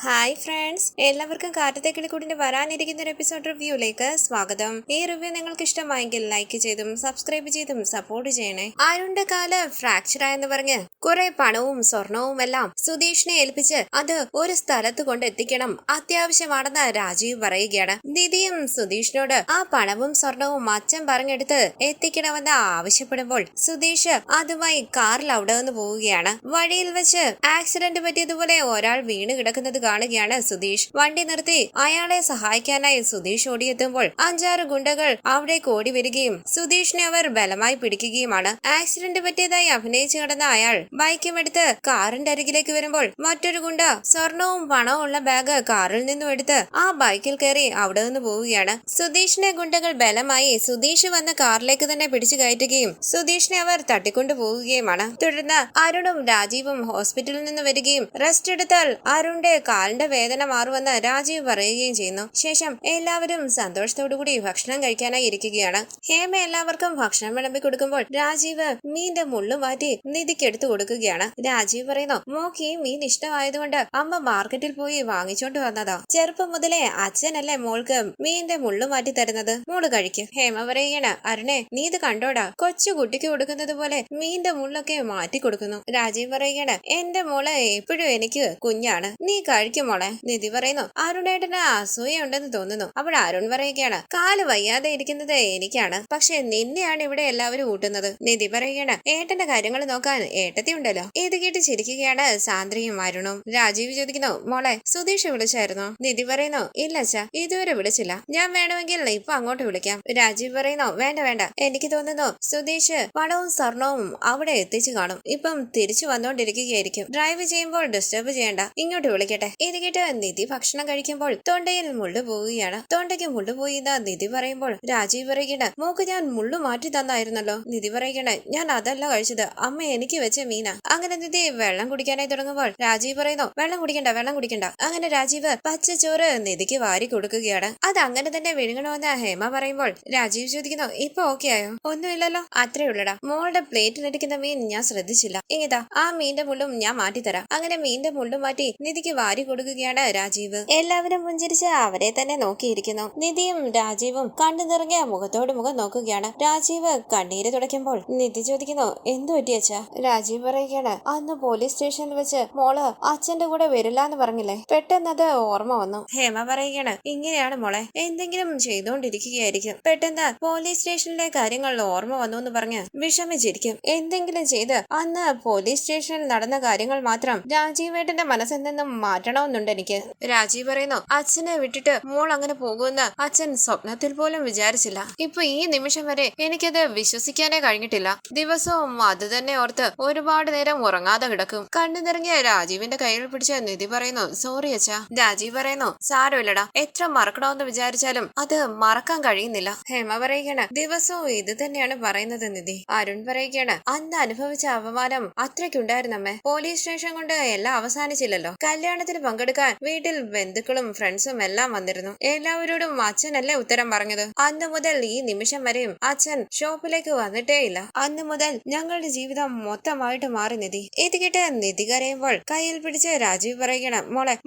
Hi friends, എല്ലാവർക്കും കാറ്റത്തെ കിളിക്കൂടിന്റെ വരാനിരിക്കുന്ന ഒരു എപ്പിസോഡ് റിവ്യൂയിലേക്ക് സ്വാഗതം. ഈ റിവ്യൂ നിങ്ങൾക്ക് ഇഷ്ടമായെങ്കിൽ ലൈക്ക് ചെയ്തും സബ്സ്ക്രൈബ് ചെയ്തും സപ്പോർട്ട് ചെയ്യണേ. അരുണിന്റെ കാല് ഫ്രാക്ചർ ആയെന്ന് പറഞ്ഞ് കുറെ പണവും സ്വർണവും എല്ലാം സുധീഷിനെ ഏൽപ്പിച്ച് അത് ഒരു സ്ഥലത്ത് കൊണ്ട് എത്തിക്കണം, അത്യാവശ്യമാണെന്ന് രാജീവ് പറയുകയാണ്. നിധിയും സുധീഷിനോട് ആ പണവും സ്വർണവും അച്ഛൻ പറഞ്ഞെടുത്ത് എത്തിക്കണമെന്ന് ആവശ്യപ്പെടുമ്പോൾ സുധീഷ് അതുമായി കാറിൽ അവിടെ നിന്ന് പോവുകയാണ്. വഴിയിൽ വെച്ച് ആക്സിഡന്റ് പറ്റിയതുപോലെ ഒരാൾ വീണ് കിടക്കുന്നത് കാണുകയാണ് സുധീഷ്. വണ്ടി നിർത്തി അയാളെ സഹായിക്കാനായി സുധീഷ് ഓടിയെത്തുമ്പോൾ 5-6 ഗുണ്ടകൾ അവിടേക്ക് ഓടി വരികയും സുധീഷിനെ അവർ ബലമായി പിടിക്കുകയുമാണ്. ആക്സിഡന്റ് പറ്റിയതായി അഭിനയിച്ചു കിടന്ന അയാൾ ബൈക്കും എടുത്ത് കാറിന്റെ അരികിലേക്ക് വരുമ്പോൾ മറ്റൊരു ഗുണ്ട സ്വർണവും പണവും ഉള്ള ബാഗ് കാറിൽ നിന്നും എടുത്ത് ആ ബൈക്കിൽ കയറി അവിടെ നിന്ന് പോവുകയാണ്. സുധീഷിനെ ഗുണ്ടകൾ ബലമായി സുധീഷ് വന്ന കാറിലേക്ക് തന്നെ പിടിച്ചു കയറ്റുകയും സുധീഷിനെ അവർ തട്ടിക്കൊണ്ടു പോവുകയുമാണ്. തുടർന്ന് അരുണും രാജീവും ഹോസ്പിറ്റലിൽ നിന്ന് വരികയും റെസ്റ്റ് എടുത്താൽ അരുണിന്റെ കാലിന്റെ വേദന മാറുമെന്ന് രാജീവ് പറയുകയും ചെയ്യുന്നു. ശേഷം എല്ലാവരും സന്തോഷത്തോടുകൂടി ഭക്ഷണം കഴിക്കാനായി ഇരിക്കുകയാണ്. ഹേമ എല്ലാവർക്കും ഭക്ഷണം വിളമ്പി കൊടുക്കുമ്പോൾ രാജീവ് മീന്റെ മുള്ളു മാറ്റി നിധിക്ക് എടുത്തു കൊടുക്കുകയാണ്. രാജീവ് പറയുന്നു, മോക്ക് ഈ മീൻ ഇഷ്ടമായതുകൊണ്ട് അമ്മ മാർക്കറ്റിൽ പോയി വാങ്ങിച്ചോണ്ട് വന്നതാ. ചെറുപ്പം മുതലേ അച്ഛനല്ലേ മോൾക്ക് മീന്റെ മുള്ളു മാറ്റി തരുന്നത്, മോള് കഴിക്കും. ഹേമ പറയുകയാണ്, അരുണെ നീ ഇത് കണ്ടോടാ, കൊച്ചു കുട്ടിക്ക് കൊടുക്കുന്നത് പോലെ മീന്റെ മുള്ളൊക്കെ മാറ്റി കൊടുക്കുന്നു. രാജീവ് പറയുകയാണ്, എന്റെ മോള് എപ്പോഴും എനിക്ക് കുഞ്ഞാണ്, നീ കഴിക്കും മോളെ. നിധി പറയുന്നു, അരുണേട്ടന് അസൂയ ഉണ്ടെന്ന് തോന്നുന്നു. അപ്പോൾ അരുൺ പറയുകയാണ്, കാല് വയ്യാതെ ഇരിക്കുന്നത് എനിക്കാണ്, പക്ഷെ നിന്നെയാണ് ഇവിടെ എല്ലാവരും ഊട്ടുന്നത്. നിധി പറയുകയാണ്, ഏട്ടന്റെ കാര്യങ്ങൾ നോക്കാൻ ഏട്ടത്തി ഉണ്ടല്ലോ. ഇത് കേട്ട് ചിരിക്കുകയാണ് സാന്ദ്രയും അരുണും. രാജീവ് ചോദിക്കുന്നു, മോളെ സുധീഷ് വിളിച്ചായിരുന്നോ? നിധി പറയുന്നു, ഇല്ല അച്ഛാ, ഇതുവരെ വിളിച്ചില്ല, ഞാൻ വേണമെങ്കിൽ ഇപ്പൊ അങ്ങോട്ട് വിളിക്കാം. രാജീവ് പറയുന്നു, വേണ്ട വേണ്ട, എനിക്ക് തോന്നുന്നു സുധീഷ് പണവും സ്വർണവും അവിടെ എത്തിച്ചു കാണും, ഇപ്പം തിരിച്ചു വന്നോണ്ടിരിക്കുകയായിരിക്കും. ഡ്രൈവ് ചെയ്യുമ്പോൾ ഡിസ്റ്റർബ് ചെയ്യണ്ട, ഇങ്ങോട്ട് വിളിക്കട്ടെ. ഇത് കേട്ട് നിധി ഭക്ഷണം കഴിക്കുമ്പോൾ തൊണ്ടയിൽ മുള്ളു പോവുകയാണ്. തൊണ്ടയ്ക്ക് മുള്ളു പോയി എന്ന് നിധി പറയുമ്പോൾ രാജീവ് പറയുകയാണ്, മോക്ക് ഞാൻ മുള്ളു മാറ്റി തന്നായിരുന്നല്ലോ. നിധി പറയുകയാണ്, ഞാൻ അതല്ല കഴിച്ചത്, അമ്മ എനിക്ക് വെച്ച മീനാ. അങ്ങനെ നിധി വെള്ളം കുടിക്കാനായി തുടങ്ങുമ്പോൾ രാജീവ് പറയുന്നു, വെള്ളം കുടിക്കണ്ട വെള്ളം കുടിക്കണ്ട. അങ്ങനെ രാജീവ് പച്ചച്ചോറ് നിധിക്ക് വാരി കൊടുക്കുകയാണ്. അത് അങ്ങനെ തന്നെ വിഴുങ്ങണമെന്ന് ഹേമ പറയുമ്പോൾ രാജീവ് ചോദിക്കുന്നു, ഇപ്പൊ ഓക്കെ ആയോ? ഒന്നുമില്ലല്ലോ, അത്രേ ഉള്ളടാ, മോളുടെ പ്ലേറ്റിലിരിക്കുന്ന മീൻ ഞാൻ ശ്രദ്ധിച്ചില്ല, ഇതാ ആ മീന്റെ മുള്ളും ഞാൻ മാറ്റിത്തരാം. അങ്ങനെ മീന്റെ മുള്ളും മാറ്റി നിധിക്ക് വാരി കൊടുക്കുകയാണ് രാജീവ്. എല്ലാവരും പുഞ്ചിരിച്ച് അവരെ തന്നെ നോക്കിയിരിക്കുന്നു. നിധിയും രാജീവും കണ്ണു നിറങ്ങിയ മുഖത്തോട് മുഖം നോക്കുകയാണ്. രാജീവ് കണ്ണീര് തുടയ്ക്കുമ്പോൾ നിധി ചോദിക്കുന്നു, എന്തു പറ്റിയച്ചാ? രാജീവ് പറയുകയാണ്, അന്ന് പോലീസ് സ്റ്റേഷനിൽ വെച്ച് മോള് അച്ഛന്റെ കൂടെ വരില്ല എന്ന് പറഞ്ഞില്ലേ, പെട്ടെന്നത് ഓർമ്മ വന്നു. ഹേമ പറയുകയാണ്, ഇങ്ങനെയാണ് മോളെ, എന്തെങ്കിലും ചെയ്തുകൊണ്ടിരിക്കുകയായിരിക്കും, പെട്ടെന്ന് പോലീസ് സ്റ്റേഷനിലെ കാര്യങ്ങൾ ഓർമ്മ വന്നു എന്ന് പറഞ്ഞ് വിഷമിച്ചിരിക്കും. എന്തെങ്കിലും ചെയ്ത് അന്ന് പോലീസ് സ്റ്റേഷനിൽ നടന്ന കാര്യങ്ങൾ മാത്രം രാജീവേട്ടന്റെ മനസ്സിൽ നിന്നും മാറ്റണമെന്നുണ്ട് എനിക്ക്. രാജീവ് പറയുന്നു, അച്ഛനെ വിട്ടിട്ട് മോൾ അങ്ങനെ പോകുമെന്ന് അച്ഛൻ സ്വപ്നത്തിൽ പോലും വിചാരിച്ചില്ല. ഇപ്പൊ ഈ നിമിഷം വരെ എനിക്കത് വിശ്വസിക്കാനേ കഴിഞ്ഞിട്ടില്ല. ദിവസവും അത് തന്നെ ഓർത്ത് ഒരുപാട് നേരം ഉറങ്ങാതെ കിടക്കും. കണ്ണു നിറങ്ങിയ രാജീവിന്റെ കയ്യിൽ പിടിച്ച നിധി പറയുന്നു, സോറി അച്ഛാ. രാജീവ് പറയുന്നു, സാരമില്ലടാ, എത്ര മറക്കണമെന്ന് വിചാരിച്ചാലും അത് മറക്കാൻ കഴിയുന്നില്ല. ഹേമ പറയുകയാണ്, ദിവസവും ഇത് തന്നെയാണ് പറയുന്നത് നിധി. അരുൺ പറയുകയാണ്, അന്ന് അനുഭവിച്ച അപമാനം അത്രയ്ക്കുണ്ടായിരുന്നമ്മേ. പോലീസ് സ്റ്റേഷൻ കൊണ്ട് എല്ലാം അവസാനിച്ചില്ലല്ലോ. കല്യാണത്തിന് പങ്കെടുക്കാൻ വീട്ടിൽ ബന്ധുക്കളും ഫ്രണ്ട്സും എല്ലാം വന്നിരുന്നു. എല്ലാവരോടും അച്ഛനല്ലേ ഉത്തരം പറഞ്ഞത്. അന്ന് മുതൽ ഈ നിമിഷം വരെയും അച്ഛൻ ഷോപ്പിലേക്ക് വന്നിട്ടേയില്ല. അന്ന് മുതൽ ഞങ്ങളുടെ ജീവിതം മൊത്തമായിട്ട് മാറി നിധി. ഇത് കേട്ട് നിധി കരയുമ്പോൾ കയ്യിൽ പിടിച്ച് രാജീവ് പറയുകയാണ്,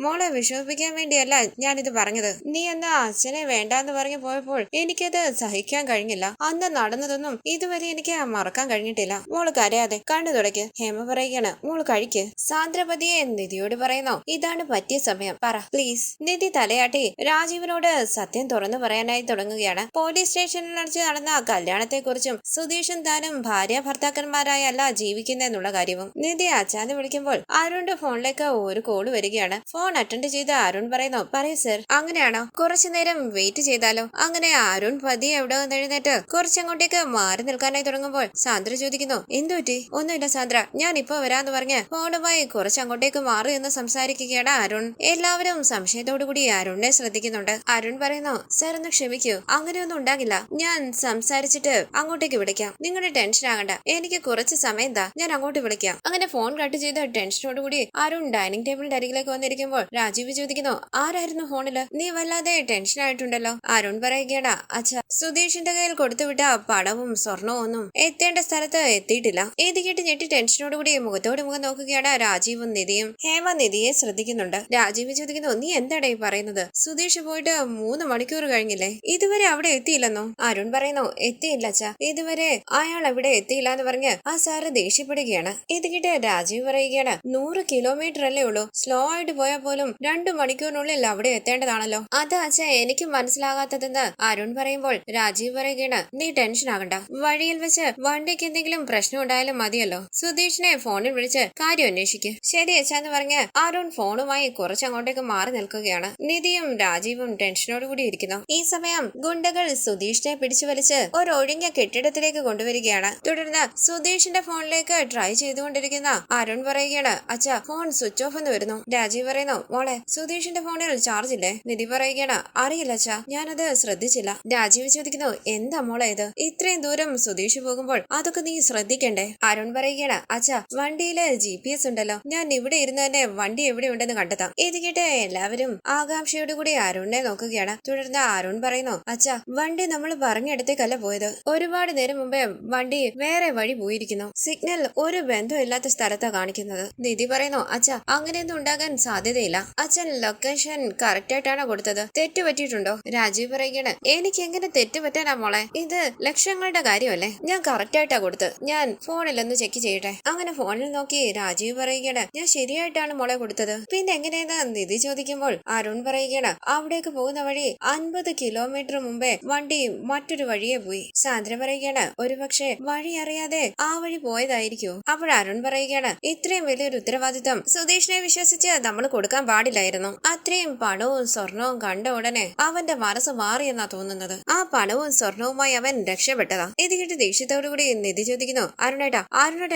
മോളെ വിഷമിപ്പിക്കാൻ വേണ്ടിയല്ല ഞാനിത് പറഞ്ഞത്. നീ എന്നാ അച്ഛനെ വേണ്ടാന്ന് പറഞ്ഞു പോയപ്പോൾ എനിക്കത് സഹിക്കാൻ കഴിഞ്ഞില്ല. അന്ന് നടന്നതൊന്നും ഇതുവരെ എനിക്ക് മറക്കാൻ കഴിഞ്ഞിട്ടില്ല. മോള് കരയാതെ കണ്ണു തുടയ്ക്ക്. ഹേമ പറയുകയാണ്, മോള് കഴിക്ക്. സാന്ദ്രപതിയെ നിധിയോട് പറയുന്നു, ഇതാണ് പറ്റിയ സമയം, പറ പ്ലീസ്. നിധി തലയാട്ടി രാജീവിനോട് സത്യം തുറന്നു പറയാനായി തുടങ്ങുകയാണ്. പോലീസ് സ്റ്റേഷനിൽ വെച്ച് നടന്ന കല്യാണത്തെ കുറിച്ചും സുധീഷും താനും ഭാര്യ ഭർത്താക്കന്മാരായല്ല ജീവിക്കുന്നെന്നുള്ള കാര്യവും. നിധി അച്ഛാന്ന് വിളിക്കുമ്പോൾ അരുണിന്റെ ഫോണിലേക്ക് ഒരു കോള് വരികയാണ്. ഫോൺ അറ്റൻഡ് ചെയ്ത് അരുൺ പറയുന്നു, പറയൂ സർ. അങ്ങനെയാണോ? കുറച്ചു നേരം വെയിറ്റ് ചെയ്താലോ? അങ്ങനെ അരുൺ പതിയെ എവിടെ നിന്ന് എഴുന്നേറ്റ് കുറച്ചങ്ങോട്ടേക്ക് മാറി നിൽക്കാനായി തുടങ്ങുമ്പോൾ സാന്ദ്ര ചോദിക്കുന്നു, എന്തുപറ്റി? ഒന്നുമില്ല സാന്ദ്ര, ഞാൻ ഇപ്പൊ വരാന്ന് പറഞ്ഞ് ഫോണുമായി കുറച്ചങ്ങോട്ടേക്ക് മാറി എന്ന് സംസാരിക്കുകയാണ് അരുൺ. എല്ലാവരും സംശയത്തോടു കൂടി അരുണിനെ ശ്രദ്ധിക്കുന്നുണ്ട്. അരുൺ പറയുന്നു, സർ ഒന്ന് ക്ഷമിക്കൂ, അങ്ങനെയൊന്നും ഉണ്ടാകില്ല, ഞാൻ സംസാരിച്ചിട്ട് അങ്ങോട്ടേക്ക് വിളിക്കാം, നിങ്ങളുടെ ടെൻഷൻ ആകണ്ട, എനിക്ക് കുറച്ച് സമയം താ, ഞാൻ അങ്ങോട്ട് വിളിക്കാം. അങ്ങനെ ഫോൺ കട്ട് ചെയ്ത് ടെൻഷനോടുകൂടി അരുൺ ഡൈനിങ് ടേബിളിന്റെ അരികിലേക്ക് വന്നിരിക്കുമ്പോൾ രാജീവ് ചോദിക്കുന്നു, ആരായിരുന്നു ഫോണില്? നീ വല്ലാതെ ടെൻഷൻ ആയിട്ടുണ്ടല്ലോ. അരുൺ പറയുകയാണ്, അച്ഛാ, സുധീഷിന്റെ കയ്യിൽ കൊടുത്തുവിട്ട പണവും സ്വർണവും ഒന്നും എത്തേണ്ട സ്ഥലത്ത് എത്തിയിട്ടില്ല. ഇത് കേട്ട് ഞെട്ടി ടെൻഷനോടുകൂടി മുഖത്തോട് മുഖം നോക്കുകയാണ് രാജീവും നിധിയും. ഹേമ നിധിയെ ശ്രദ്ധിക്കുന്നുണ്ട്. ചോദിക്കുന്നുണ്ട്. രാജീവ് ചോദിക്കുന്നു, നീ എന്താടാ ഈ പറയുന്നത്? സുധീഷ് പോയിട്ട് 3 മണിക്കൂർ കഴിഞ്ഞില്ലേ, ഇതുവരെ അവിടെ എത്തിയില്ലെന്നോ? അരുൺ പറയുന്നു, എത്തിയില്ല അച്ഛാ, ഇതുവരെ അയാൾ അവിടെ എത്തിയില്ല എന്ന് പറഞ്ഞ് ആ സാറ് ദേഷ്യപ്പെടുകയാണ്. ഇത് കിട്ടിയ രാജീവ് പറയുകയാണ്, 100 കിലോമീറ്റർ അല്ലേ ഉള്ളൂ, സ്ലോ ആയിട്ട് പോയാൽ പോലും 2 മണിക്കൂറിനുള്ളിൽ അവിടെ എത്തേണ്ടതാണല്ലോ. അതാ അച്ഛാ എനിക്ക് മനസ്സിലാകാത്തതെന്ന് അരുൺ പറയുമ്പോൾ രാജീവ് പറയുകയാണ്, നീ ടെൻഷൻ ആകണ്ട, വഴിയിൽ വെച്ച് വണ്ടിക്ക് എന്തെങ്കിലും പ്രശ്നം ഉണ്ടായാലും മതിയല്ലോ. സുധീഷിനെ ഫോണിൽ വിളിച്ച് കാര്യം അന്വേഷിക്കും. ശരി അച്ഛാന്ന് പറഞ്ഞ് അരുൺ ഫോണുമായി കുറച്ചങ്ങോട്ടേക്ക് മാറി നിൽക്കുകയാണ്. നിധിയും രാജീവും ടെൻഷനോടുകൂടി ഇരിക്കുന്നു. ഈ സമയം ഗുണ്ടകൾ സുധീഷിനെ പിടിച്ചു വലിച്ച് ഒരു ഒഴിഞ്ഞ കെട്ടിടത്തിലേക്ക് കൊണ്ടുവരികയാണ്. തുടർന്ന് സുധീഷിന്റെ ഫോണിലേക്ക് ട്രൈ ചെയ്തുകൊണ്ടിരിക്കുന്ന അരുൺ പറയുകയാണ്, അച്ഛാ ഫോൺ സ്വിച്ച് ഓഫ് എന്ന് വരുന്നു. രാജീവ് പറയുന്നു, മോളെ സുധീഷിന്റെ ഫോണിൽ ചാർജ് ഇല്ലേ? നിധി പറയുകയാണ്, അറിയില്ല അച്ഛാ, ഞാനത് ശ്രദ്ധിച്ചില്ല. രാജീവ് ചോദിക്കുന്നു, എന്താ മോളെ ഇത്, ഇത്രയും ദൂരം സുധീഷ് പോകുമ്പോൾ അതൊക്കെ നീ ശ്രദ്ധിക്കണ്ടേ? അരുൺ പറയുകയാണ്, അച്ഛാ വണ്ടിയില് GPS ഉണ്ടല്ലോ, ഞാൻ ഇവിടെ ഇരുന്ന് തന്നെ വണ്ടി എവിടെ ഉണ്ടെന്ന് കണ്ടെത്താം. ഇത് കേട്ട് എല്ലാവരും ആകാംക്ഷയോടുകൂടി അരുണിനെ നോക്കുകയാണ്. തുടർന്ന് അരുൺ പറയുന്നു, അച്ഛാ വണ്ടി നമ്മൾ പറഞ്ഞിടത്തേക്കല്ല പോയത്, ഒരുപാട് നേരം മുമ്പേ വണ്ടി വേറെ വഴി പോയിരിക്കുന്നു, സിഗ്നൽ ഒരു ബന്ധമില്ലാത്ത സ്ഥലത്താ കാണിക്കുന്നത്. നിധി പറയുന്നു, അച്ഛാ അങ്ങനെയൊന്നും ഉണ്ടാകാൻ സാധ്യതയില്ല, അച്ഛൻ ലൊക്കേഷൻ കറക്റ്റ് ആയിട്ടാണോ കൊടുത്തത്, തെറ്റ് പറ്റിയിട്ടുണ്ടോ? രാജീവ് പറയുകയാണ്, എനിക്ക് എങ്ങനെ തെറ്റ് പറ്റാനാ മോളെ, ഇത് ലക്ഷങ്ങളുടെ കാര്യമല്ലേ, ഞാൻ കറക്റ്റ് ആയിട്ടാ കൊടുത്തത്, ഞാൻ ഫോണിലൊന്ന് ചെക്ക് ചെയ്യട്ടെ. അങ്ങനെ ഫോണിൽ നോക്കി രാജീവ് പറയുകയാണ്, ഞാൻ ശരിയായിട്ടാണ് മോളെ കൊടുത്തത്, പിന്നെ എങ്ങനെയെന്ന് നിധി ചോദിക്കുമ്പോൾ അരുൺ പറയുകയാണ്, അവിടേക്ക് പോകുന്ന വഴി 50 കിലോമീറ്റർ മുമ്പേ വണ്ടി മറ്റൊരു വഴിയെ പോയി. സാന്ദ്ര പറയുകയാണ്, ഒരുപക്ഷെ വഴി അറിയാതെ ആ വഴി പോയതായിരിക്കോ? അപ്പോൾ അരുൺ പറയുകയാണ്, ഇത്രയും വലിയൊരു ഉത്തരവാദിത്തം സുധീഷിനെ വിശ്വസിച്ച് നമ്മൾ കൊടുക്കാൻ പാടില്ലായിരുന്നു. അത്രയും പണവും സ്വർണവും കണ്ട ഉടനെ അവന്റെ മനസ്സ് മാറിയെന്നാ തോന്നുന്നത്. ആ പണവും സ്വർണവുമായി അവൻ രക്ഷപ്പെട്ടതാ. ഇത് കേട്ട് ദേഷ്യത്തോടുകൂടി നിധി ചോദിക്കുന്നു, അരുണേട്ടാ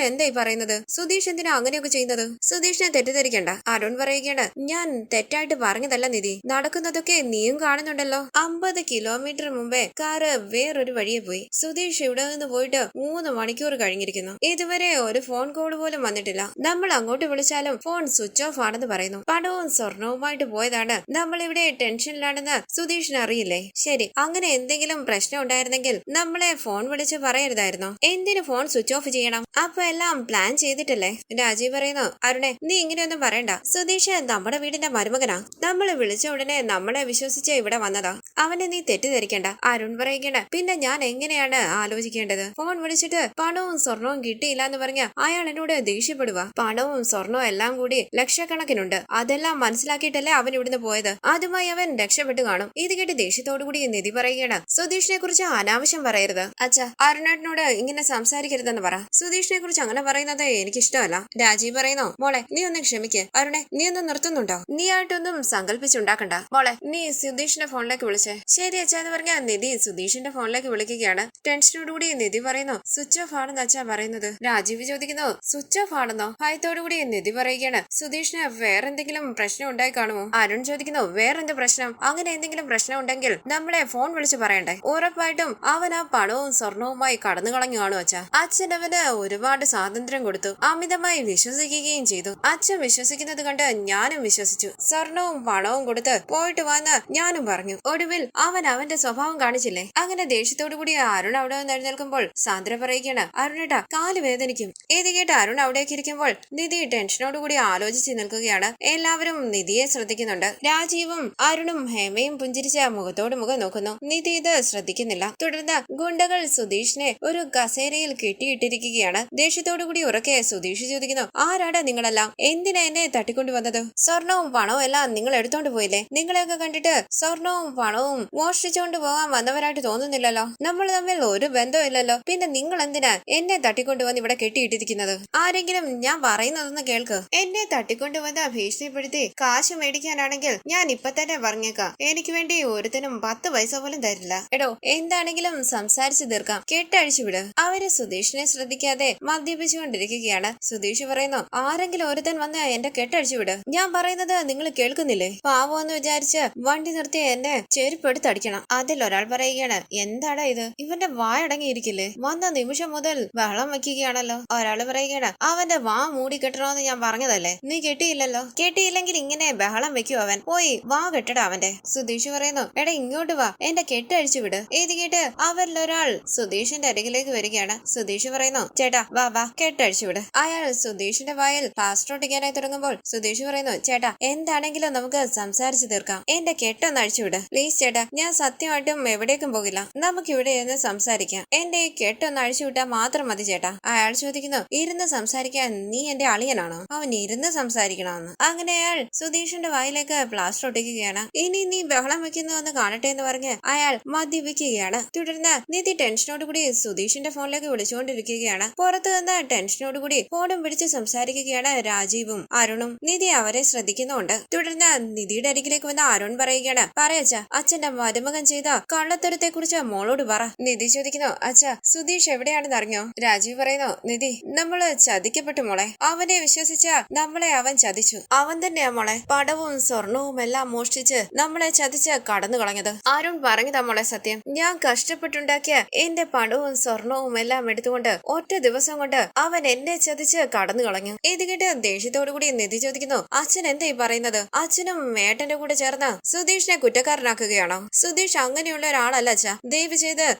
എന്തായി പറയുന്നത്, സുധീഷ് എന്തിനാ അങ്ങനെയൊക്കെ ചെയ്യുന്നത്? സുധീഷിനെ തെറ്റിദ്ധരിക്കണ്ട. അരുൺ പറയുകയാണ്, ഞാൻ തെറ്റായിട്ട് പറഞ്ഞതല്ല നിധി, നടക്കുന്നതൊക്കെ നീയും കാണുന്നുണ്ടല്ലോ. 50 കിലോമീറ്റർ മുമ്പേ കാറ് വേറൊരു വഴിയെ പോയി. സുധീഷ് ഇവിടെ നിന്ന് പോയിട്ട് 3 മണിക്കൂർ കഴിഞ്ഞിരിക്കുന്നു. ഇതുവരെ ഒരു ഫോൺ കോൾ പോലും വന്നിട്ടില്ല. നമ്മൾ അങ്ങോട്ട് വിളിച്ചാലും ഫോൺ സ്വിച്ച് ഓഫ് ആണെന്ന് പറയുന്നു. പണവും സ്വർണവുമായിട്ട് പോയതാണ്. നമ്മൾ ഇവിടെ ടെൻഷനിലാണെന്ന് സുധീഷിന് അറിയില്ലേ? ശരി, അങ്ങനെ എന്തെങ്കിലും പ്രശ്നം ഉണ്ടായിരുന്നെങ്കിൽ നമ്മളെ ഫോൺ വിളിച്ച് പറയരുതായിരുന്നോ? എന്തിനു ഫോൺ സ്വിച്ച് ഓഫ് ചെയ്യണം? അപ്പൊ എല്ലാം പ്ലാൻ ചെയ്തിട്ടല്ലേ? രാജീവ് പറയുന്നു, അരുണെ നീ ഇങ്ങനെയൊന്നും പറയണ്ട, സുധീഷ് നമ്മുടെ വീടിന്റെ മരുമകനാ, നമ്മളെ വിളിച്ച ഉടനെ നമ്മളെ വിശ്വസിച്ച് ഇവിടെ വന്നതാ, അവനെ നീ തെറ്റിദ്ധരിക്കണ്ട. അരുൺ പറയുകയാണ്, പിന്നെ ഞാൻ എങ്ങനെയാണ് ആലോചിക്കേണ്ടത്? ഫോൺ വിളിച്ചിട്ട് പണവും സ്വർണവും കിട്ടിയില്ല എന്ന് പറഞ്ഞ അയാൾ എന്നോട് ദേഷ്യപ്പെടുക. പണവും സ്വർണവും എല്ലാം കൂടി ലക്ഷക്കണക്കിനുണ്ട്, അതെല്ലാം മനസ്സിലാക്കിയിട്ടല്ലേ അവൻ ഇവിടുന്ന് പോയത്, അതുമായി അവൻ രക്ഷപ്പെട്ടു കാണും. ഇത് കേട്ട് ദേഷ്യത്തോടുകൂടി നിധി പറയുകയാണ്, സുധീഷിനെ കുറിച്ച് അനാവശ്യം പറയരുത് അച്ഛാ, അരുണേട്ടനോട് ഇങ്ങനെ സംസാരിക്കരുതെന്ന് പറ, സുധീഷിനെ കുറിച്ച് അങ്ങനെ പറയുന്നത് എനിക്കിഷ്ടമല്ല. രാജീവ് പറയുന്നു, മോളെ നീ ഒന്ന് ക്ഷമിക്ക്, അരുണെ നീ ഒന്ന് നിർത്തുന്നുണ്ടോ? നീ ആയിട്ടൊന്നും സങ്കല്പിച്ചുണ്ടാക്കണ്ട. മോളെ നീ സുധീഷിന്റെ ഫോണിലേക്ക് വിളിച്ചേ. ശരി അച്ഛാ എന്ന് പറഞ്ഞ നിധി സുധീഷിന്റെ ഫോണിലേക്ക് വിളിക്കുകയാണ്. ടെൻഷനോടുകൂടി നിധി പറയുന്നു, സ്വിച്ച് ഓഫ് ആണെന്ന് അച്ഛാ പറയുന്നത്. രാജീവ് ചോദിക്കുന്നു, സ്വിച്ച് ഓഫ് ആണെന്നോ? ഭയത്തോടുകൂടി നിധി പറയുകയാണ്, സുധീഷിന് വേറെന്തെങ്കിലും പ്രശ്നം ഉണ്ടായി കാണുമോ? അരുൺ ചോദിക്കുന്നു, വേറെന്ത് പ്രശ്നം? അങ്ങനെ എന്തെങ്കിലും പ്രശ്നം ഉണ്ടെങ്കിൽ നമ്മളെ ഫോൺ വിളിച്ച് പറയണ്ടേ? ഉറപ്പായിട്ടും അവൻ ആ പണവും സ്വർണവുമായി കടന്നു കളഞ്ഞു കാണും അച്ഛാ. അച്ഛൻ അവന് ഒരുപാട് സ്വാതന്ത്ര്യം കൊടുത്തു, അമിതമായി വിശ്വസിക്കുകയും ചെയ്തു. അച്ഛൻ വിശ്വസിക്കുന്നത് കണ്ട് ഞാനും വിശ്വസിച്ചു, സ്വർണവും പണവും കൊടുത്ത് പോയിട്ട് വന്ന് ഞാനും പറഞ്ഞു. ഒടുവിൽ അവൻ അവന്റെ സ്വഭാവം കാണിച്ചില്ലേ? അങ്ങനെ ദേഷ്യത്തോടു കൂടി അരുൺ അവിടെ നിന്ന് എഴുന്നേൽക്കുമ്പോൾ സാന്ദ്ര പറയുകയാണ്, അരുണേട്ടാ കാല് വേദനിക്കും. ഇത് കേട്ട് അരുൺ അവിടേക്ക് ഇരിക്കുമ്പോൾ നിധി ടെൻഷനോടുകൂടി ആലോചിച്ച് നിൽക്കുകയാണ്. എല്ലാവരും നിധിയെ ശ്രദ്ധിക്കുന്നുണ്ട്. രാജീവും അരുണും ഹേമയും പുഞ്ചിരിച്ച മുഖത്തോട് മുഖം നോക്കുന്നു. നിധി ഇത് ശ്രദ്ധിക്കുന്നില്ല. തുടർന്ന് ഗുണ്ടകൾ സുധീഷിനെ ഒരു കസേരയിൽ കെട്ടിയിട്ടിരിക്കുകയാണ്. ദേഷ്യത്തോടുകൂടി ഉറക്കെ സുധീഷ് ചോദിക്കുന്നു, ആരാടാ നിങ്ങളെല്ലാം? എന്തിനാ എന്നെ തട്ടിക്കൊണ്ടുവന്നത്? സ്വർണവും പണവും എല്ലാം നിങ്ങൾ എടുത്തോണ്ട് പോയില്ലേ? നിങ്ങളെയൊക്കെ കണ്ടിട്ട് സ്വർണവും പണവും മോഷ്ടിച്ചുകൊണ്ട് പോകാൻ വന്നവരായിട്ട് തോന്നുന്നില്ലല്ലോ. നമ്മൾ തമ്മിൽ ഒരു ബന്ധമില്ലല്ലോ, പിന്നെ നിങ്ങൾ എന്തിനാ എന്നെ തട്ടിക്കൊണ്ടുവന്ന് ഇവിടെ കെട്ടിയിട്ടിരിക്കുന്നത്? ആരെങ്കിലും ഞാൻ പറയുന്നതൊന്ന് കേൾക്ക്. എന്നെ തട്ടിക്കൊണ്ടുവന്ന് ഭീഷണിപ്പെടുത്തി കാശ് മേടിക്കാനാണെങ്കിൽ ഞാൻ ഇപ്പൊ തന്നെ പറഞ്ഞേക്കാം, എനിക്ക് വേണ്ടി ഒരുത്തനും 10 പൈസ പോലും തരില്ല. എടോ എന്താണെങ്കിലും സംസാരിച്ചു തീർക്കാം, കെട്ടഴിച്ചു വിട്. അവര് സുധീഷിനെ ശ്രദ്ധിക്കാതെ മദ്യപിച്ചുകൊണ്ടിരിക്കുകയാണ്. സുധീഷ് പറയുന്നു, ആരെങ്കിലും ഒരുത്തൻ വന്ന് എന്റെ കെട്ടഴിച്ചു വിട്. ഞാൻ പറയുന്നത് നിങ്ങൾ കേൾക്കുന്നില്ലേ? പാവമെന്ന് വിചാരിച്ച് വണ്ടി നിർത്തി എന്നെ ചെരുപ്പ് ചെരുപ്പെടുത്തടിക്കണം. അതിലൊരാൾ പറയുകയാണ്, എന്താടാ ഇത്, ഇവന്റെ വായടങ്ങിയിരിക്കില്ലേ, വന്ന നിമിഷം മുതൽ ബഹളം വെക്കുകയാണല്ലോ. ഒരാള് പറയുകയാണ്, അവന്റെ വാ മൂടി കെട്ടണമെന്ന് ഞാൻ പറഞ്ഞതല്ലേ, നീ കെട്ടിയില്ലല്ലോ. കെട്ടിയില്ലെങ്കിൽ ഇങ്ങനെ ബഹളം വെക്കൂ, അവൻ പോയി വാ കെട്ടട അവന്റെ. സുധീഷ് പറയുന്നു, എടാ ഇങ്ങോട്ട് വാ, എന്റെ കെട്ടഴിച്ചു വിട്. ഇത് കേട്ട് അവരിലൊരാൾ സുധീഷിന്റെ അരികിലേക്ക് വരികയാണ്. സുധീഷ് പറയുന്നു, ചേട്ടാ വാ വാ കെട്ടഴിച്ചു വിട്. അയാൾ സുധീഷിന്റെ വായിൽ പ്ലാസ്റ്റർ ഒട്ടിക്കാനായി തുടങ്ങുമ്പോൾ സുധീഷ് പറയുന്നു, ചേട്ടാ എന്താണെങ്കിലും നമുക്ക് സംസാരിച്ചു തീർക്കാം, എന്റെ കെട്ടൊന്ന് അഴിച്ചുവിട് പ്ലീസ് ചേട്ടാ, ഞാൻ സത്യമായിട്ടും എവിടേക്കും പോകില്ല, നമുക്ക് ഇവിടെ ഇരുന്ന് സംസാരിക്കാം, എന്റെ ഈ കെട്ടൊന്ന് അഴിച്ചുവിട്ടാൽ മാത്രം മതി ചേട്ടാ. അയാൾ ചോദിക്കുന്നു, ഇരുന്ന് സംസാരിക്കാൻ നീ എന്റെ അളിയനാണോ, അവൻ ഇരുന്ന് സംസാരിക്കണമെന്ന്. അങ്ങനെ അയാൾ സുധീഷിന്റെ വായിലേക്ക് പ്ലാസ്റ്റർ ഒട്ടിക്കുകയാണ്. ഇനി നീ ബഹളം വെക്കുന്നു എന്ന് കാണട്ടെ എന്ന് പറഞ്ഞ് അയാൾ മദ്യപിക്കുകയാണ്. തുടർന്ന് നിധി ടെൻഷനോടുകൂടി സുധീഷിന്റെ ഫോണിലേക്ക് വിളിച്ചുകൊണ്ടിരിക്കുകയാണ്. പുറത്തു നിന്ന് ടെൻഷനോടുകൂടി ഫോണും പിടിച്ച് സംസാരിക്കുകയാണ് രാജീവും അരുണും. നിധി അവരെ ശ്രദ്ധിക്കുന്നുണ്ട്. തുടർന്ന് നിധിയുടെ അരികിലേക്ക് വന്ന അരുൺ പറയുകയാണ്, പറയച്ച, അച്ഛന്റെ മരുമകൻ ചെയ്ത കള്ളത്തരത്തെ കുറിച്ച് മോളോട് പറ. നിധി ചോദിക്കുന്നു, അച്ഛ സുധീഷ് എവിടെയാണെന്ന് അറിഞ്ഞോ? രാജീവ് പറയുന്നു, നിധി നമ്മള് ചതിക്കപ്പെട്ടു മോളെ, അവനെ വിശ്വസിച്ച നമ്മളെ അവൻ ചതിച്ചു. അവൻ തന്നെയാ മോളെ പടവും സ്വർണവും എല്ലാം മോഷ്ടിച്ച് നമ്മളെ ചതിച്ച് കടന്നു കളഞ്ഞത്. അരുൺ പറഞ്ഞതാ മോളെ സത്യം, ഞാൻ കഷ്ടപ്പെട്ടുണ്ടാക്കിയ എന്റെ പണവും സ്വർണവും എല്ലാം എടുത്തുകൊണ്ട് ഒറ്റ ദിവസം കൊണ്ട് അവൻ എന്നെ ചതിച്ച് കടന്നു കളഞ്ഞു. ഇത് കേട്ട് ദേഷ്യത്തോടു കൂടി നിധി ചോദിക്കുന്നു, അച്ഛൻ എന്തായി പറയുന്നത്? അച്ഛനും ഏട്ടന്റെ കൂടെ ചേർന്ന് സുധീഷിനെ കുറ്റക്കാരനാക്കുകയാണോ? സുധീഷ് അങ്ങനെയുള്ള ഒരാളല്ല അച്ഛാ, ദയവ് ചെയ്ത്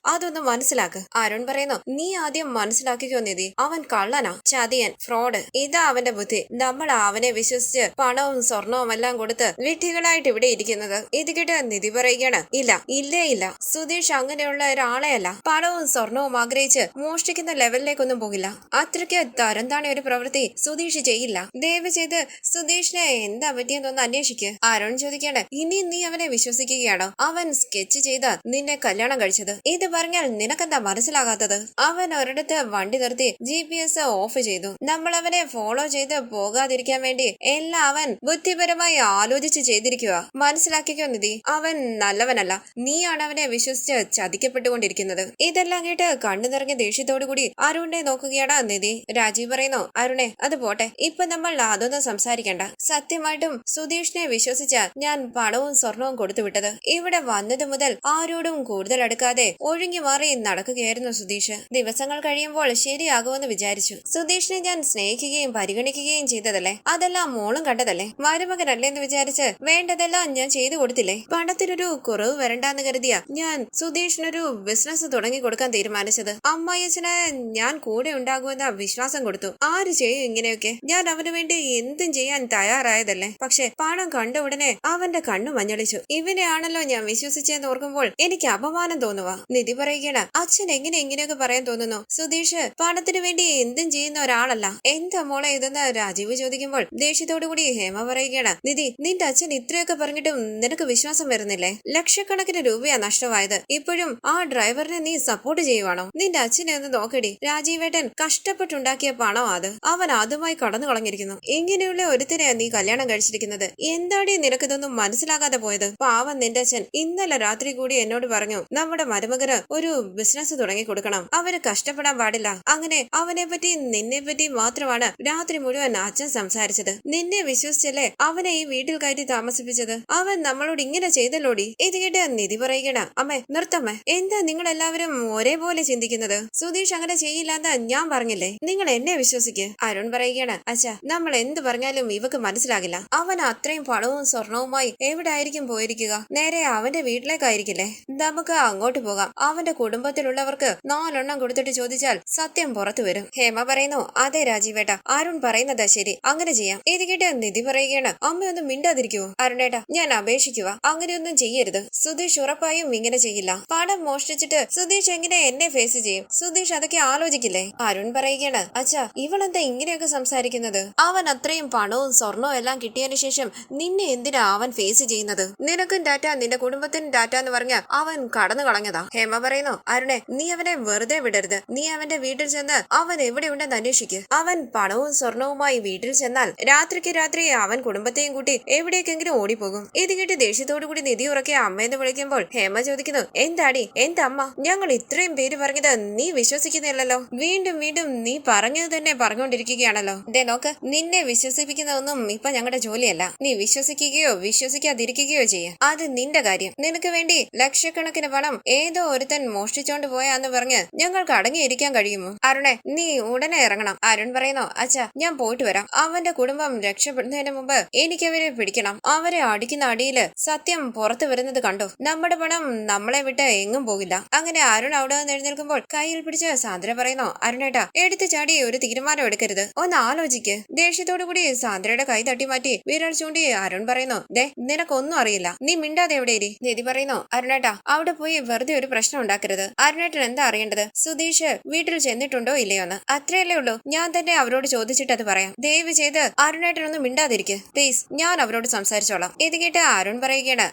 അതൊന്ന് മനസ്സിലാക്ക്. അരുൺ പറയുന്നു, നീ ആദ്യം മനസ്സിലാക്കിക്കോ നിധി, അവൻ കള്ളനാ, ചതിയൻ, ഫ്രോഡ്, ഇതാ അവന്റെ ബുദ്ധി. നമ്മൾ അവനെ വിശ്വസിച്ച് പണവും സ്വർണവും എല്ലാം കൊടുത്ത് വിഡ്ഢികളായിട്ട് ഇവിടെ ഇരിക്കുന്നത്. ഇത് കേട്ട് നിധി പറയുകയാണ്, ഇല്ല ഇല്ലേ ഇല്ല, സുധീഷ് അങ്ങനെയുള്ള ഒരാളെ അല്ല, പണവും സ്വർണവും ആഗ്രഹിച്ച് മോഷ്ടിക്കുന്ന ലെവലിലേക്കൊന്നും പോകില്ല. അത്രയ്ക്ക് തരംതാണ ഒരു പ്രവൃത്തി സുധീഷ് ചെയ്യില്ല. ദയവ് ചെയ്ത് സുധീഷിനെ എന്താ പറ്റിയെന്നൊന്ന് അന്വേഷിക്ക്. അരുൺ ചോദിക്കാണ്, ഇനി നീ അവനെ വിശ്വസിക്കുകയാണോ? അവൻ സ്കെച്ച് ചെയ്ത് നിന്നെ കല്യാണം കഴിച്ചത്. ഇത് പറഞ്ഞാൽ നിനക്കെന്താ മനസ്സിലാകാത്തത്? അവൻ ഒരിടത്ത് വണ്ടി നിർത്തി GPS ഓഫ് ചെയ്തു. നമ്മൾ അവനെ ഫോളോ ചെയ്ത് പോകാതിരിക്കാൻ വേണ്ടി എല്ലാം അവൻ ബുദ്ധിപരമായി ആലോചിച്ച് ചെയ്തിരിക്കുക. മനസ്സിലാക്കിക്കോ നിധി, അവൻ നല്ലവനല്ല, നീയാണ് അവനെ വിശ്വസിച്ച് ചതിക്കപ്പെട്ടുകൊണ്ടിരിക്കുന്നത്. ഇതെല്ലാം കേട്ട് കണ്ണു നിറഞ്ഞ ദേഷ്യത്തോടുകൂടി അരുണിനെ നോക്കുകയാണ് നിധി. രാജീവ് പറയുന്നു, അരുണെ അത് പോട്ടെ, ഇപ്പൊ നമ്മൾ അതൊന്നും സംസാരിക്കണ്ട. സത്യമായിട്ടും സുധീഷിനെ വിശ്വസിച്ച ഞാൻ പണവും സ്വർണവും കൊടുത്തു വിട്ടത്. ഇവിടെ വന്നത് മുതൽ ആരോടും കൂടുതൽ അടുക്കാതെ ഒഴുങ്ങി മാറി നടക്കുകയായിരുന്നു സുധീഷ്. ദിവസങ്ങൾ കഴിയുമ്പോൾ ശരിയാകുമെന്ന് വിചാരിച്ചു. സുധീഷിനെ ഞാൻ സ്നേഹിക്കുകയും പരിഗണിക്കുകയും ചെയ്തതല്ലേ, അതെല്ലാം മോളും കണ്ടതല്ലേ. മരുമകനല്ലേന്ന് വിചാരിച്ച് വേണ്ടതെല്ലാം ഞാൻ ചെയ്തു കൊടുത്തില്ലേ. പണത്തിനൊരു കുറവ് വരണ്ടെന്ന് കരുതിയ ഞാൻ സുധീഷിനൊരു ബിസിനസ് തുടങ്ങി കൊടുക്കാൻ തീരുമാനിച്ചത്. അമ്മായിയച്ഛന് ഞാൻ കൂടെ ഉണ്ടാകുമെന്ന വിശ്വാസം കൊടുത്തു. ആര് ചെയ്യും ഇങ്ങനെയൊക്കെ? ഞാൻ അവന് വേണ്ടി എന്തും ചെയ്യാൻ തയ്യാറായതല്ലേ. പക്ഷെ പണം കണ്ട ഉടനെ അവന്റെ കണ്ണു മഞ്ഞളിച്ചു. ഇവനെയാണല്ലോ ഞാൻ വിശ്വസിച്ചെന്ന് ഓർക്കുമ്പോൾ എനിക്ക് അപമാനം തോന്നുക. നിധി പറയുകയാണ്, അച്ഛൻ എങ്ങനെ ഇങ്ങനെയൊക്കെ പറയാൻ തോന്നുന്നു? സുധീഷ് പണത്തിന് വേണ്ടി എന്തും ചെയ്യുന്ന ഒരാളല്ല. എന്താ മോളെ ഇതെന്ന് രാജീവ് ചോദിക്കുമ്പോൾ ദേഷ്യത്തോടുകൂടി ഹേമ പറയുകയാണ്, നിധി നിന്റെ അച്ഛൻ ഇത്രയൊക്കെ പറഞ്ഞിട്ടും നിനക്ക് വിശ്വാസം വരുന്നില്ലേ? ലക്ഷക്കണക്കിന് രൂപയാ നഷ്ടമായത്. ഇപ്പോഴും ആ ഡ്രൈവറിനെ നീ സപ്പോർട്ട് ചെയ്യുവാണോ? നിന്റെ അച്ഛനെ ഒന്ന് നോക്കടി, രാജീവേട്ടൻ കഷ്ടപ്പെട്ടുണ്ടാക്കിയ പണം അത് അവൻ അതുമായി കടന്നു കളഞ്ഞിരിക്കുന്നു. ഇങ്ങനെയുള്ള ഒരുത്തിനെയാ നീ കല്യാണം കഴിച്ചിരിക്കുന്നത്. എന്താടി നിനക്കിതൊന്നും മനസ്സിലാകാതെ പോയത്? പാവം നിന്റെ അച്ഛൻ ഇന്നലെ രാത്രി കൂടി എന്നോട് പറഞ്ഞു, നമ്മുടെ മരുമകന് ഒരു ബിസിനസ് തുടങ്ങി കൊടുക്കണം, അവന് കഷ്ടപ്പെടാൻ പാടില്ല. അങ്ങനെ അവനെ പറ്റി നിന്നെ പറ്റി മാത്രമാണ് രാത്രി മുഴുവൻ അച്ഛൻ സംസാരിച്ചത്. നിന്നെ വിശ്വസിച്ചല്ലേ അവനെ ഈ വീട്ടിൽ കയറ്റി താമസിപ്പിച്ചത്. അവൻ നമ്മളോട് ഇങ്ങനെ ചെയ്തല്ലോടി. ഇത് കേട്ട് നിധി പറയുകയാണ്, അമ്മേ നിർത്തമ്മേ, എന്താ നിങ്ങൾ എല്ലാവരും ഒരേപോലെ ചിന്തിക്കുന്നത്? സുധീഷ് അങ്ങനെ ചെയ്യില്ലാന്ന് ഞാൻ പറഞ്ഞില്ലേ, നിങ്ങൾ എന്നെ വിശ്വസിക്ക്. അരുൺ പറയുകയാണ്, അച്ഛാ നമ്മൾ എന്ത് പറഞ്ഞാലും ഇവക്ക് മനസ്സിലാകില്ല. അവൻ അത്രയും പണവും സ്വർണവുമായി എവിടെ ആയിരിക്കും പോയിരിക്കുക? നേരെ അവന്റെ വീട്ടിലേക്കായിരിക്കില്ലേ? നമുക്ക് അങ്ങോട്ട് പോകാം. അവന്റെ കുടുംബത്തിലുള്ളവർക്ക് 4 എണ്ണം കൊടുത്തിട്ട് ചോദിച്ചാൽ സത്യം പുറത്തു വരും. ഹേമ പറയുന്നു, അതെ രാജീവേട്ട, അരുൺ പറയുന്നതാ ശരി, അങ്ങനെ ചെയ്യാം. ഇത് കേട്ട് നിധി പറയുകയാണ്, അമ്മയൊന്നും മിണ്ടാതിരിക്കുവോ? അരുണേട്ടാ ഞാൻ അപേക്ഷിക്കുക, അങ്ങനെയൊന്നും ചെയ്യരുത്. സുധീഷ് ഉറപ്പായും ഇങ്ങനെ ചെയ്യില്ല. പണം മോഷ്ടിച്ചിട്ട് സുധീഷ് എങ്ങനെ എന്നെ ഫേസ് ചെയ്യും? സുധീഷ് അതൊക്കെ ആലോചിക്കില്ലേ? അരുൺ പറയുകയാണ്, അച്ഛാ ഇവളെന്താ ഇങ്ങനെയൊക്കെ സംസാരിക്കുന്നത്? അവൻ അത്രയും പണവും സ്വർണവും എല്ലാം കിട്ടിയതിനു ശേഷം നിന്നെ എന്തിനാ അവൻ ഫേസ് ചെയ്യുന്നത്? നിനക്കും ഡാറ്റ നിന്റെ കുടുംബത്തിനും ഡാറ്റ എന്ന് പറഞ്ഞ അവൻ കടന്നു കളഞ്ഞതാ. ഹേമ പറയുന്നു, അരുണെ നീ അവനെ വെറുതെ വിടരുത്. നീ അവന്റെ വീട്ടിൽ ചെന്ന് അവൻ എവിടെയുണ്ടെന്ന് അന്വേഷിക്ക്. അവൻ പണവും സ്വർണവുമായി വീട്ടിൽ ചെന്നാൽ രാത്രിക്ക് രാത്രി അവൻ കുടുംബത്തെയും കൂട്ടി എവിടേക്കെങ്കിലും ഓടിപ്പോകും. ഇത് കേട്ട് ദേഷ്യത്തോടു കൂടി നിധി ഉറക്കെ അമ്മയെന്ന് വിളിക്കുമ്പോൾ ഹേമ ചോദിക്കുന്നു, എന്താടി എന്റെ അമ്മ? ഞങ്ങൾ ഇത്രയും പേര് പറഞ്ഞത് നീ വിശ്വസിക്കുന്നില്ലല്ലോ. വീണ്ടും വീണ്ടും നീ പറഞ്ഞത് തന്നെ പറഞ്ഞുകൊണ്ടിരിക്കുകയാണല്ലോ. ദേ നോക്ക്, നിന്നെ വിശ്വസിപ്പിക്കുന്നതൊന്നും ഇപ്പൊ ഞങ്ങളുടെ ജോലിയല്ല. നീ വിശ്വസിക്കുകയോ വിശ്വസിക്കാതിരിക്കുകയോ ചെയ്യാം, അത് നിന്റെ കാര്യം. നിനക്ക് വേണ്ടി ലക്ഷക്കണക്കിന് പണം ഏതോ ഒരുത്തൻ മോഷ്ടിച്ചോണ്ട് പോയാന്ന് പറഞ്ഞ് ഞങ്ങൾക്ക് അടങ്ങിയിരിക്കാൻ കഴിയുമോ? അരുണെ, നീ ഉടനെ ഇറങ്ങണം. അരുൺ പറയുന്നു, അച്ഛാ ഞാൻ പോയിട്ട് വരാം. അവന്റെ കുടുംബം രക്ഷപ്പെടുന്നതിന് മുമ്പ് എനിക്കവരെ പിടിക്കണം. അവരെ അടിക്കുന്ന അടിയില് സത്യം പുറത്തു വരുന്നത് കണ്ടു. നമ്മുടെ പണം നമ്മളെ വിട്ട് എങ്ങും പോകില്ല. അങ്ങനെ അരുൺ അവിടെ നിന്ന് എഴുന്നേൽക്കുമ്പോൾ കയ്യിൽ പിടിച്ച് സാന്ദ്ര പറയുന്നു, അരുണേട്ടാ എടുത്തു ചാടി ഒരു തീരുമാനം എടുക്കരുത്, ഒന്ന് ആലോചിക്ക്. ദേഷ്യത്തോടു കൂടി സാന്ദ്രയുടെ കൈ തട്ടി മാറ്റി വിരൽ ചൂണ്ടി അരുൺ പറയുന്നു, ദേ നിനക്കൊന്നും അറിയില്ല, നീ മിണ്ടാതെ എവിടെ ഇരി. നിധി പറയുന്നു, അരുണേട്ടാ അവിടെ പോയി വെറുതെ ഒരു പ്രശ്നം ഉണ്ടാക്കരുത്. അരുണേട്ടൻ എന്താ അറിയേണ്ടത്? സുധീഷ് വീട്ടിൽ ചെന്നിട്ടുണ്ടോ ഇല്ലയോന്ന് അത്രയല്ലേ ഉള്ളൂ. ഞാൻ തന്നെ അവരോട് ചോദിച്ചിട്ട് അത് പറയാം. ദയവ് ചെയ്ത് അരുണേട്ടനൊന്നും മിണ്ടാതിരിക്ക് പ്ലീസ്, ഞാൻ അവരോട് സംസാരിച്ചോളാം. ഇത് കേട്ട് അരുൺ പറയുകയാണ്,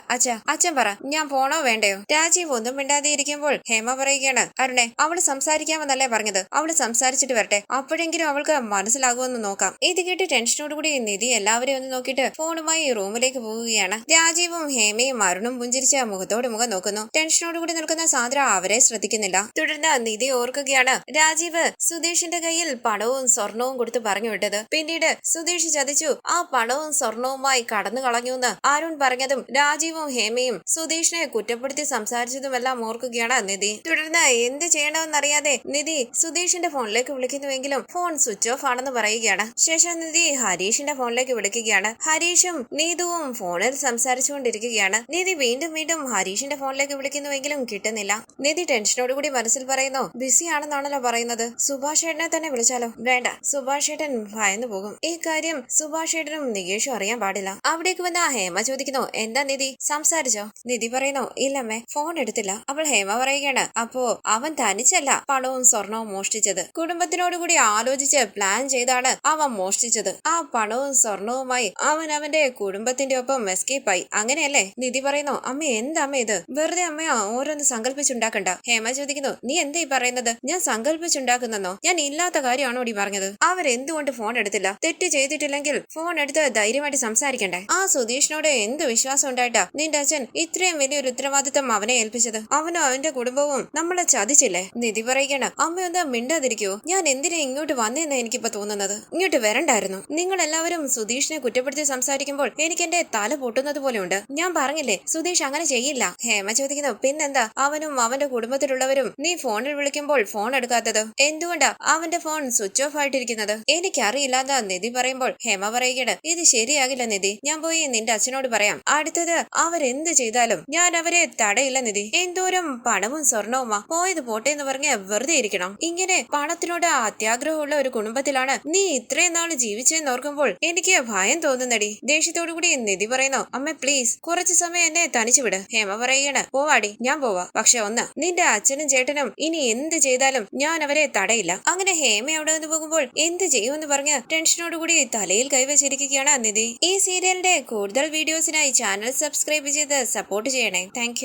അച്ഛൻ പറ, ഞാൻ പോണോ വേണ്ടയോ? രാജീവ് ഒന്നും മിണ്ടാതെ ഇരിക്കുമ്പോൾ ഹേമ പറയുകയാണ്, അരുണെ അവള് സംസാരിക്കാമെന്നല്ലേ പറഞ്ഞത്, അവള് സംസാരിച്ചിട്ട് വരട്ടെ, അപ്പോഴെങ്കിലും അവൾക്ക് മനസ്സിലാകുമെന്ന് നോക്കാം. ഇത് കേട്ട് ടെൻഷനോടുകൂടി നിധി എല്ലാവരെയും ഒന്ന് നോക്കിയിട്ട് ഫോണുമായി റൂമിലേക്ക് പോവുകയാണ്. രാജീവും ഹേമയും അരുണും പുഞ്ചിരിച്ച മുഖത്തോട് മുഖം നോക്കുന്നു. ടെൻഷനോടുകൂടി നിൽക്കുന്ന സാന്ദ്ര അവരെ ശ്രദ്ധിക്കുന്നില്ല. തുടർന്ന് നിധി ഓർക്കുകയാണ്, രാജീവ് സുധീഷിന്റെ കയ്യിൽ പണവും സ്വർണവും കൊടുത്ത് പറഞ്ഞു വിട്ടത്. പിന്നീട് സുധീഷ് ചതിച്ചു ആ പണവും സ്വർണവുമായി കടന്നു കളഞ്ഞുവെന്ന് അരുൺ പറഞ്ഞതും രാജീവും ഹേമയും സുധീഷിനെ കുറ്റപ്പെടുത്തി സംസാരിച്ചതുമെല്ലാം ഓർക്കുകയാണ് നിധി. തുടർന്ന് എന്ത് ചെയ്യണമെന്നറിയാതെ നിധി സുധീഷിന്റെ ഫോണിലേക്ക് വിളിക്കുന്നുവെങ്കിലും ഫോൺ സ്വിച്ച് ഓഫ് ആണെന്ന് പറയുകയാണ്. ശേഷം നിധി ഹരീഷിന്റെ ഫോണിലേക്ക് വിളിക്കുകയാണ്. ഹരീഷും നീതുവും ഫോണിൽ സംസാരിച്ചുകൊണ്ടിരിക്കുകയാണ്. നിധി വീണ്ടും വീണ്ടും ഹരീഷിന്റെ ഫോണിലേക്ക് വിളിക്കുന്നുവെങ്കിലും കിട്ടുന്നില്ല. നിധി ടെൻഷനോടുകൂടി മനസ്സിൽ പറയുന്നു, ബിസി ആണെന്നാണല്ലോ പറയുന്നത്, സുഭാഷ് ഏട്ടനെ തന്നെ വിളിച്ചാലോ? വേണ്ട, സുഭാഷ് ഏട്ടൻ ഭയന്നു പോകും. ഈ കാര്യം സുഭാഷ് ഏട്ടനും നികേഷും അറിയാൻ പാടില്ല. അവിടേക്ക് വന്ന ഹേമ ചോദിക്കുന്നു, എന്താ നിധി, സംസാരിച്ചോ? നിധി പറയുന്നു, ഇല്ലമ്മേ, ഫോൺ എടുത്തില്ല. അപ്പോൾ ഹേമ പറയുകയാണ്, അപ്പോ അവൻ തനിച്ചല്ല പണവും സ്വർണവും മോഷ്ടിച്ചത്, കുടുംബത്തിനോടുകൂടി ആലോചിച്ച് പ്ലാൻ ചെയ്താണ് അവൻ മോഷ്ടിച്ചത്. ആ പണവും സ്വർണവുമായി അവൻ അവന്റെ കുടുംബത്തിന്റെ ഒപ്പം എസ്കേപ്പ് ആയി, അങ്ങനെയല്ലേ? നിധി പറയുന്നു, അമ്മ എന്താമ്മ ഇത്, വെറുതെ അമ്മ ഓരോന്ന് സങ്കല്പിച്ചുണ്ടാക്കണ്ട. ഹേമ ചോദിക്കുന്നു, നീ എന്താ ഈ പറയുന്നത്? ഞാൻ സങ്കല്പിച്ചുണ്ടാക്കുന്നോ? ഞാൻ ഇല്ലാത്ത കാര്യമാണോ ഈ പറഞ്ഞത്? അവരെന്തുകൊണ്ട് ഫോൺ എടുത്തില്ല? തെറ്റ് ചെയ്തിട്ടില്ലെങ്കിൽ ഫോൺ എടുത്ത് ധൈര്യമായിട്ട് സംസാരിക്കണ്ടേ? ആ സുധീഷിനോട് എന്ത് വിശ്വാസം ഉണ്ടായിട്ടാ നിന്റെ അച്ഛൻ ഇത്രയും വലിയൊരു ഉത്തരവാദിത്തം അവനെ ഏൽപ്പിച്ചത്? അവനും അവന്റെ കുടുംബവും നമ്മളെ ചതിച്ചില്ലേ? നിധി പറയുകയാണ്, അമ്മയൊന്ന് മിണ്ടാതിരിക്കോ? ഞാൻ എന്തിനാ ഇങ്ങോട്ട് വന്നേന്ന് എനിക്കിപ്പോ തോന്നുന്നത്. ഇങ്ങോട്ട് വരണ്ടായിരുന്നു. നിങ്ങൾ എല്ലാവരും സുധീഷിനെ കുറ്റപ്പെടുത്തി സംസാരിക്കുമ്പോൾ എനിക്ക് എന്റെ തല പൊട്ടുന്നത് പോലെയുണ്ട്. ഞാൻ പറഞ്ഞില്ലേ സുധീഷ് അങ്ങനെ ചെയ്യില്ല. ഹേമ ചോദിക്കുന്നു, പിന്നെന്താ അവനും അവന്റെ കുടുംബത്തിലുള്ളവരും നീ ഫോണിൽ വിളിക്കുമ്പോൾ ഫോൺ എടുക്കാത്തത്? എന്തുകൊണ്ടാ അവന്റെ ഫോൺ സ്വിച്ച് ഓഫ് ആയിട്ടിരിക്കുന്നത്? എനിക്കറിയില്ലാതാ നിധി പറയുമ്പോൾ ഹേമ പറയുകയാണ്, ഇത് ശരിയാകില്ല നിധി, ഞാൻ പോയി നിന്റെ അച്ഛനോട് പറയാം. അടുത്തത് അവരെന്ത് ചെയ്താലും ഞാൻ അവരെ തടയില്ല നിധി. എന്തോരം പണവും സ്വർണവുമാ പോയത്, പോട്ടെ എന്ന് പറഞ്ഞ് വെറുതെ ഇരിക്കണം. ഇങ്ങനെ പണത്തിനോട് അത്യാഗ്രഹമുള്ള ഒരു കുടുംബത്തിലാണ് നീ ഇത്രയും നാള് ജീവിച്ചെന്ന് ഓർക്കുമ്പോൾ എനിക്ക് ഭയം തോന്നുന്നടി. ദേഷ്യത്തോടുകൂടി നിധി പറയുന്നു, അമ്മ പ്ലീസ് കുറച്ചു സമയം എന്നെ തനിച്ചു വിട്. ഹേമ പറയുകയാണ്, പോവാടി, ഞാൻ പോവാ. പക്ഷെ ഒന്ന്, നിന്റെ അച്ഛനും ചേട്ടനും ഇനി എന്ത് ചെയ്താലും ഞാൻ അവരെ തടയില്ല. അങ്ങനെ ഹേമ അവിടെ നിന്ന് പോകുമ്പോൾ എന്ത് ചെയ്യുമെന്ന് പറഞ്ഞ് ടെൻഷനോടുകൂടി തലയിൽ കൈവച്ചിരിക്കുകയാണ് നിധി. ഈ സീരിയലിന്റെ കൂടുതൽ വീഡിയോസിനായി ചാനൽ സബ്സ്ക്രൈബ് ചെയ്ത് സപ്പോർട്ട് ചെയ്യണേ. താങ്ക്